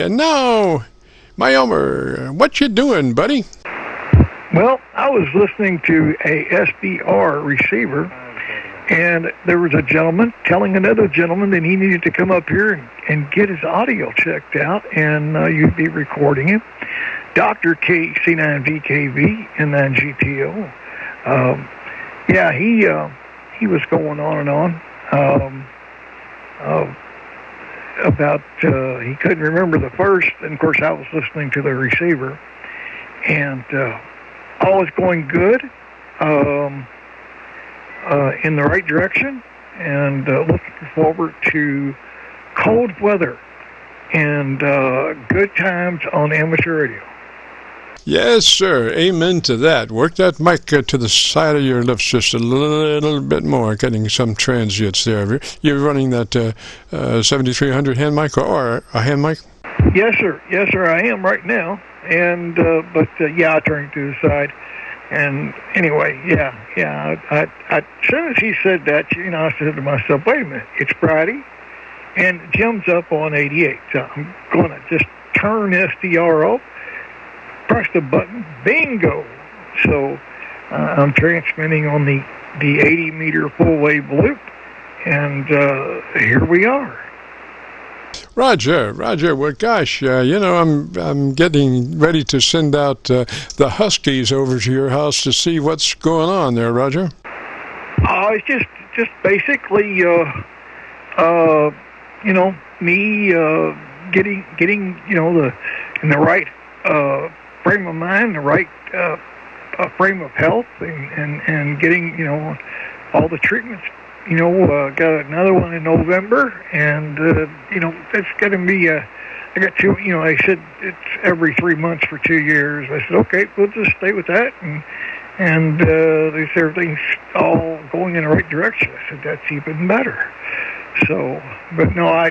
And now, my Elmer, what you doing, buddy? Well, I was listening to a SDR receiver, and there was a gentleman telling another gentleman that he needed to come up here and get his audio checked out, and you'd be recording him. Dr. KC9VKV and 9GTO. Yeah, he was going on and on about he couldn't remember the first, and of course I was listening to the receiver, and all was going good, in the right direction, and looking forward to cold weather and good times on amateur radio. Yes, sir. Amen to that. Work that mic to the side of your lips just a little bit more, getting some transients there. You're running that 7300 hand mic or a hand mic? Yes, sir. Yes, sir. I am right now. And but yeah, I turned to the side. And anyway, yeah. I as soon as he said that, I said to myself, wait a minute, it's Friday, and Jim's up on 88. So I'm going to just turn SDR off. Press the button, bingo. So I'm transmitting on the 80-meter full-wave loop, and here we are. Roger. Well, gosh, I'm getting ready to send out the Huskies over to your house to see what's going on there, Roger. It's just basically, me getting in the right frame of mind, the right frame of health, and getting all the treatments. Got another one in November, and it's going to be I got two. I said it's every 3 months for 2 years. I said okay, we'll just stay with that, and they said everything's all going in the right direction. I said that's even better. So, but no, I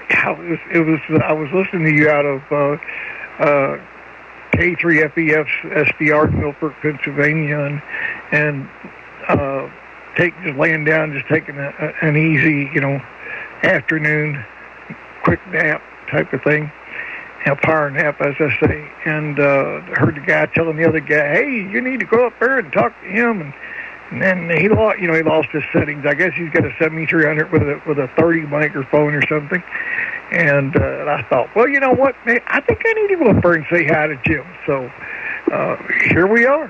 was listening to you out of K3FEF's SDR in Milford, Pennsylvania, and just laying down, just taking an easy, afternoon quick nap type of thing, a power nap, as I say, and heard the guy telling the other guy, hey, you need to go up there and talk to him, and then he lost his settings. I guess he's got a 7300 with a 30 microphone or something. And I thought, well, you know what, man, I think I need to go up there and say hi to Jim. So here we are.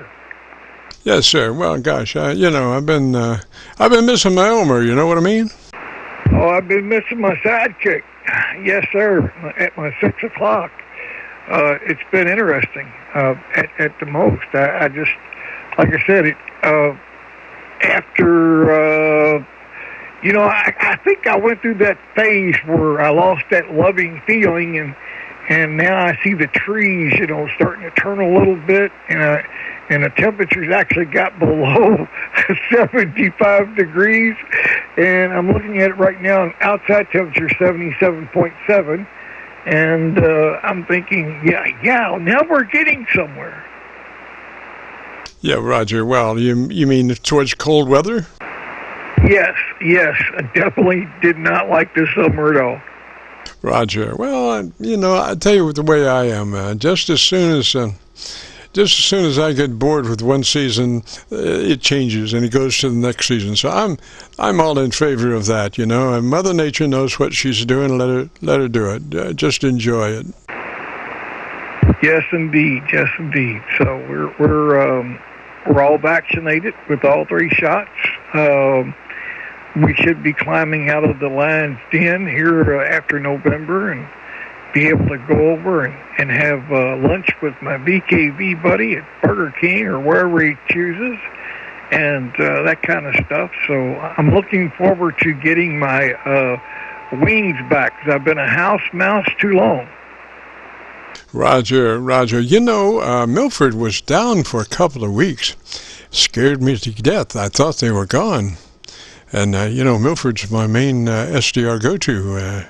Yes, sir. Well, gosh, I've been missing my Elmer. You know what I mean? Oh, I've been missing my sidekick. Yes, sir. At my 6 o'clock. It's been interesting. At the most, I just, like I said, after. I think I went through that phase where I lost that loving feeling, and now I see the trees, starting to turn a little bit, and the temperature's actually got below 75 degrees, and I'm looking at it right now, and outside temperature 77.7, and I'm thinking, yeah, now we're getting somewhere. Yeah, Roger. Well, you mean towards cold weather? Yes, I definitely did not like this summer at all. Roger. Well, I tell you the way I am. Just as soon as I get bored with one season, it changes and it goes to the next season. So I'm all in favor of that. And Mother Nature knows what she's doing. Let her do it. Just enjoy it. Yes, indeed. So we're all vaccinated with all 3 shots. We should be climbing out of the lion's den here after November and be able to go over and have lunch with my BKV buddy at Burger King or wherever he chooses, and that kind of stuff. So I'm looking forward to getting my wings back, because I've been a house mouse too long. Roger. Milford was down for a couple of weeks. Scared me to death. I thought they were gone. And, Milford's my main SDR go-to.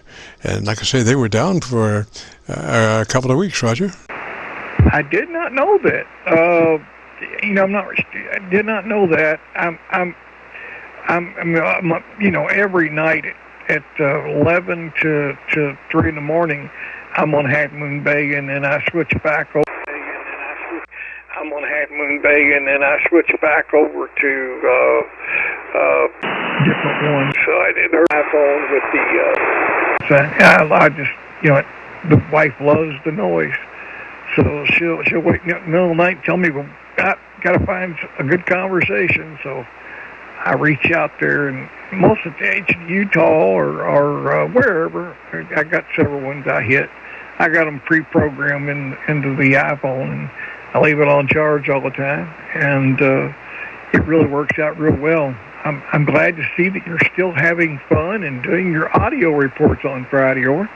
And like I say, they were down for a couple of weeks, Roger. I did not know that. I did not know that. I'm every night at 11 to 3 in the morning, I'm on Half Moon Bay, and then I switch back over. I'm on Half Moon Bay, and then I switch back over to different ones. So I did her iPhone with the. I just, the wife loves the noise, so she'll wake me up in the middle of the night and tell me, well, got to find a good conversation. So I reach out there, and most of the ancient Utah or wherever, I got several ones I hit. I got them pre-programmed into the iPhone, and I leave it on charge all the time, and it really works out real well. I'm glad to see that you're still having fun and doing your audio reports on Friday, over.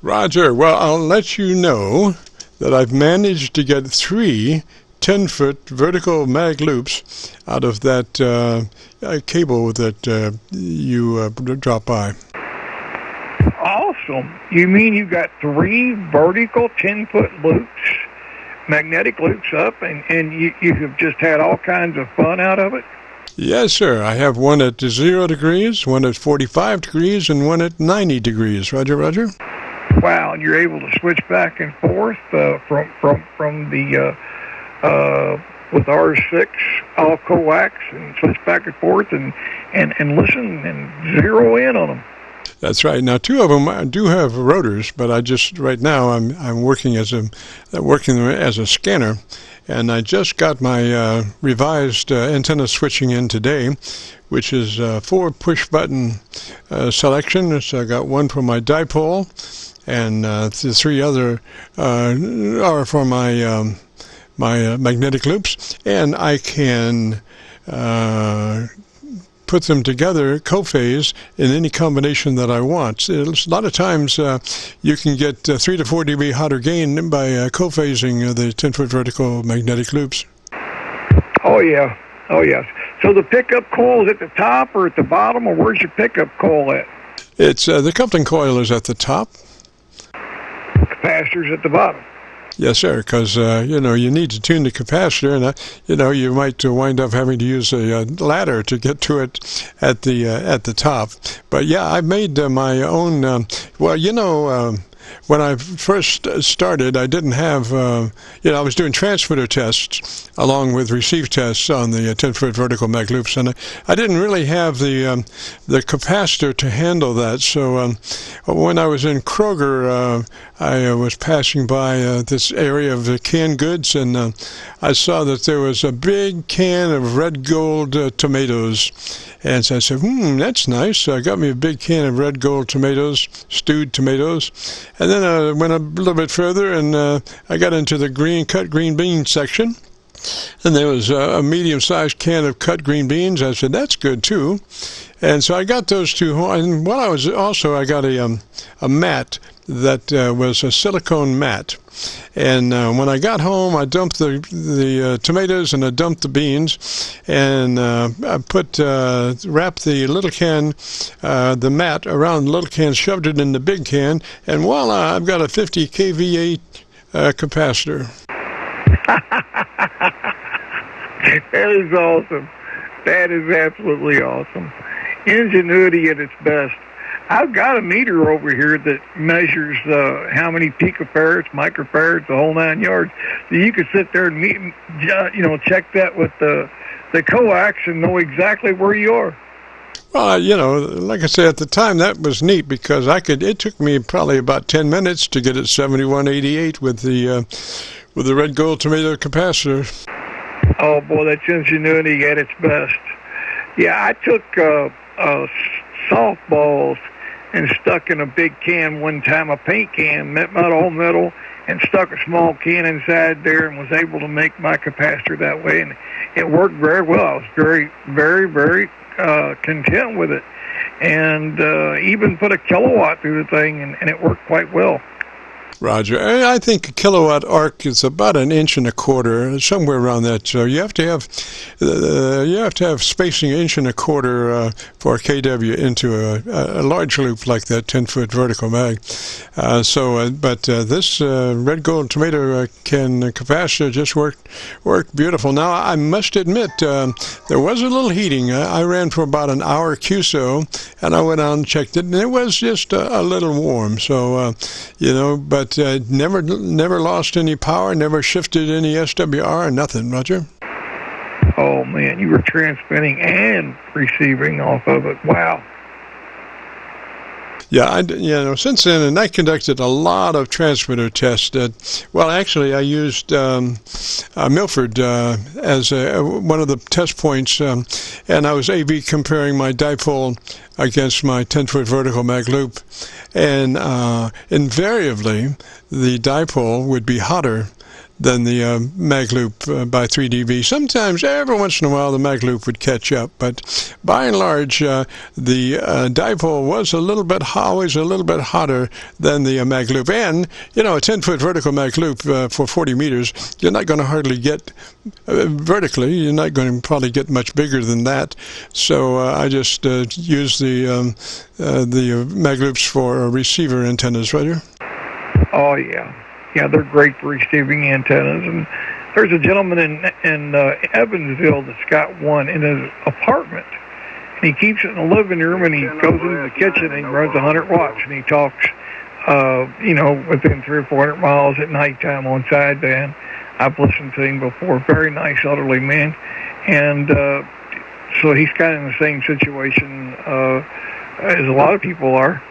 Roger. Well, I'll let you know that I've managed to get 3 10-foot vertical mag loops out of that cable that you dropped by. Awesome. You mean you got 3 vertical 10-foot loops, magnetic loops up, and you have just had all kinds of fun out of it? Yes, sir. I have one at 0 degrees, one at 45 degrees, and one at 90 degrees. Roger, roger. Wow, and you're able to switch back and forth from the with R6 all coax and switch back and forth and listen and zero in on them. That's right. Now, 2 of them do have rotors, but I just right now I'm working as a scanner, and I just got my revised antenna switching in today, which is 4 push button selection. So I got one for my dipole, and the 3 other are for my magnetic loops, and I can put them together co-phase in any combination that I want. A lot of times you can get 3 to 4 dB hotter gain by co-phasing the 10-foot vertical magnetic loops. Oh yeah, oh yes. So the pickup coil is at the top or at the bottom, or where's your pickup coil at? It's the coupling coil is at the top. Capacitor's at the bottom. Yes, sir, because, you need to tune the capacitor, and, you might wind up having to use a ladder to get to it at the top. But, yeah, I made my own, when I first started, I didn't have, I was doing transmitter tests along with receive tests on the 10-foot vertical mag loops, and I didn't really have the capacitor to handle that. So when I was in Kroger, I was passing by this area of canned goods, and I saw that there was a big can of red gold tomatoes. And so I said, that's nice. So I got me a big can of red gold tomatoes, stewed tomatoes. And then I went a little bit further, and I got into the cut green bean section. And there was a medium-sized can of cut green beans. I said, that's good, too. And so I got those 2. And while I got a mat that was a silicone mat. And when I got home, I dumped the tomatoes and I dumped the beans, and I wrapped the little can, the mat around the little can, shoved it in the big can, and voila, I've got a 50 kVA capacitor. That is awesome. That is absolutely awesome. Ingenuity at its best. I've got a meter over here that measures how many picofarads, microfarads, the whole 9 yards. So you could sit there and check that with the coax and know exactly where you are. Well, like I said, at the time that was neat because it took me probably about 10 minutes to get it 7188 with the red gold tomato capacitor. Oh boy, that's ingenuity at its best. Yeah, I took softballs and stuck in a big can one time, a paint can, metal, and stuck a small can inside there and was able to make my capacitor that way. And it worked very well. I was very, very, very content with it. And even put a kilowatt through the thing, and it worked quite well. Roger. I think a kilowatt arc is about 1.25 inches, somewhere around that. So you have to have spacing 1.25 inches for a KW into a large loop like that 10-foot vertical mag. But this red gold tomato can capacitor just worked beautiful. Now I must admit there was a little heating. I ran for about an hour Qso, and I went out and checked it, and it was just a little warm. So but never lost any power, never shifted any SWR, nothing, Roger. Oh man, you were transmitting and receiving off of it. Wow. Yeah, since then, and I conducted a lot of transmitter tests. Actually, I used Milford as one of the test points, and I was A/B comparing my dipole against my 10-foot vertical mag loop, and invariably, the dipole would be hotter than the mag loop by 3 dB. Sometimes, every once in a while, the mag loop would catch up, but by and large, the dipole was always a little bit hotter than the mag loop. And, a 10-foot vertical mag loop for 40 meters, you're not going to hardly get vertically, you're not going to probably get much bigger than that. So I just use the mag loops for receiver antennas, Roger. Oh, yeah. Yeah, they're great for receiving antennas. And there's a gentleman in Evansville that's got one in his apartment. And he keeps it in the living room, and he goes into the kitchen, and he runs 100 watts, and he talks, within 300 or 400 miles at nighttime on sideband. I've listened to him before. Very nice elderly man. And so he's kind of in the same situation as a lot of people are.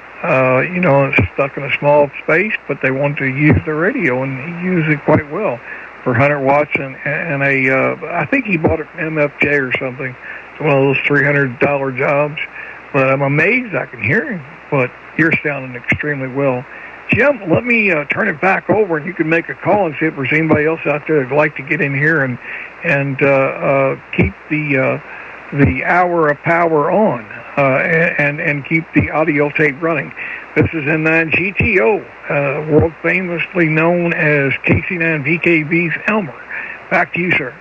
Stuck in a small space, but they want to use the radio, and he uses it quite well for 100 watts and I think he bought it from MFJ or something. It's one of those $300 jobs. But I'm amazed I can hear him, but you're sounding extremely well. Jim, let me turn it back over, and you can make a call and see if there's anybody else out there that'd like to get in here and keep the hour of power on. And keep the audio tape running. This is N9GTO, world famously known as KC9VKV's Elmer. Back to you, sir.